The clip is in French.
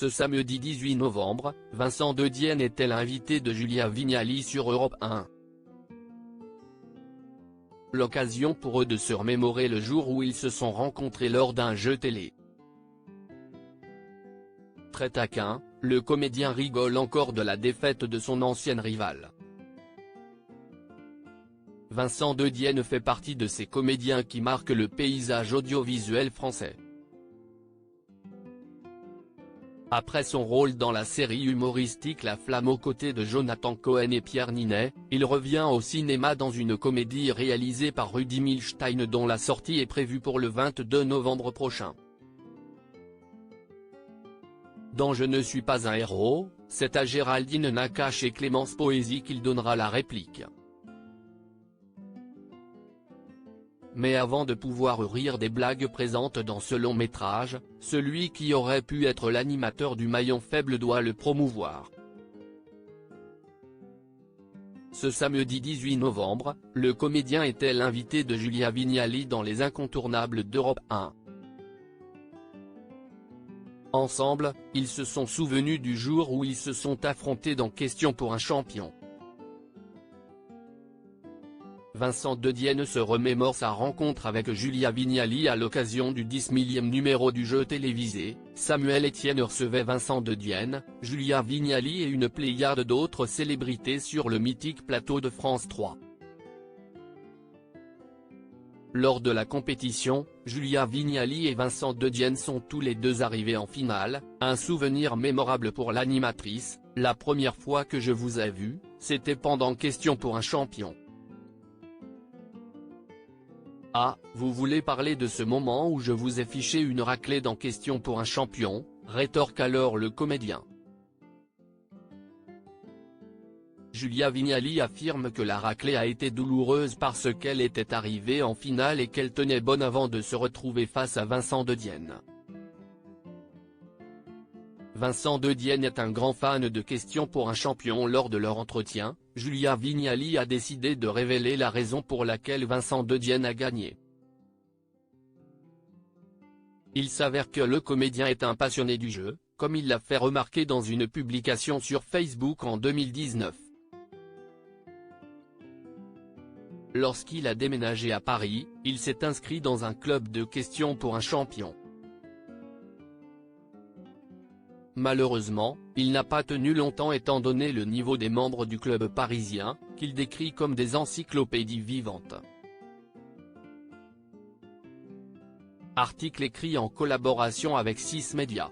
Ce samedi 18 novembre, Vincent De Dienne était l'invité de Julia Vignali sur Europe 1. L'occasion pour eux de se remémorer le jour où ils se sont rencontrés lors d'un jeu télé. Très taquin, le comédien rigole encore de la défaite de son ancienne rivale. Vincent De Dienne fait partie de ces comédiens qui marquent le paysage audiovisuel français. Après son rôle dans la série humoristique La Flamme aux côtés de Jonathan Cohen et Pierre Ninet, il revient au cinéma dans une comédie réalisée par Rudi Milstein dont la sortie est prévue pour le 22 novembre prochain. Dans Je ne suis pas un héros, c'est à Géraldine Nakache et Clémence Poésy qu'il donnera la réplique. Mais avant de pouvoir rire des blagues présentes dans ce long métrage, celui qui aurait pu être l'animateur du maillon faible doit le promouvoir. Ce samedi 18 novembre, le comédien était l'invité de Julia Vignali dans Les Incontournables d'Europe 1. Ensemble, ils se sont souvenus du jour où ils se sont affrontés dans Question pour un champion. Vincent De Dienne se remémore sa rencontre avec Julia Vignali à l'occasion du 10 millième numéro du jeu télévisé. Samuel Etienne recevait Vincent De Dienne, Julia Vignali et une pléiade d'autres célébrités sur le mythique plateau de France 3. Lors de la compétition, Julia Vignali et Vincent De Dienne sont tous les deux arrivés en finale, un souvenir mémorable pour l'animatrice. La première fois que je vous ai vu, c'était pendant Question pour un champion. Ah, vous voulez parler de ce moment où je vous ai fiché une raclée dans Question pour un champion, rétorque alors le comédien. Julia Vignali affirme que la raclée a été douloureuse parce qu'elle était arrivée en finale et qu'elle tenait bonne avant de se retrouver face à Vincent De Dienne. Vincent De Dienne est un grand fan de Question pour un champion. Lors de leur entretien, Julia Vignali a décidé de révéler la raison pour laquelle Vincent De Dienne a gagné. Il s'avère que le comédien est un passionné du jeu, comme il l'a fait remarquer dans une publication sur Facebook en 2019. Lorsqu'il a déménagé à Paris, il s'est inscrit dans un club de Question pour un champion. Malheureusement, il n'a pas tenu longtemps étant donné le niveau des membres du club parisien, qu'il décrit comme des encyclopédies vivantes. Article écrit en collaboration avec 6 Médias.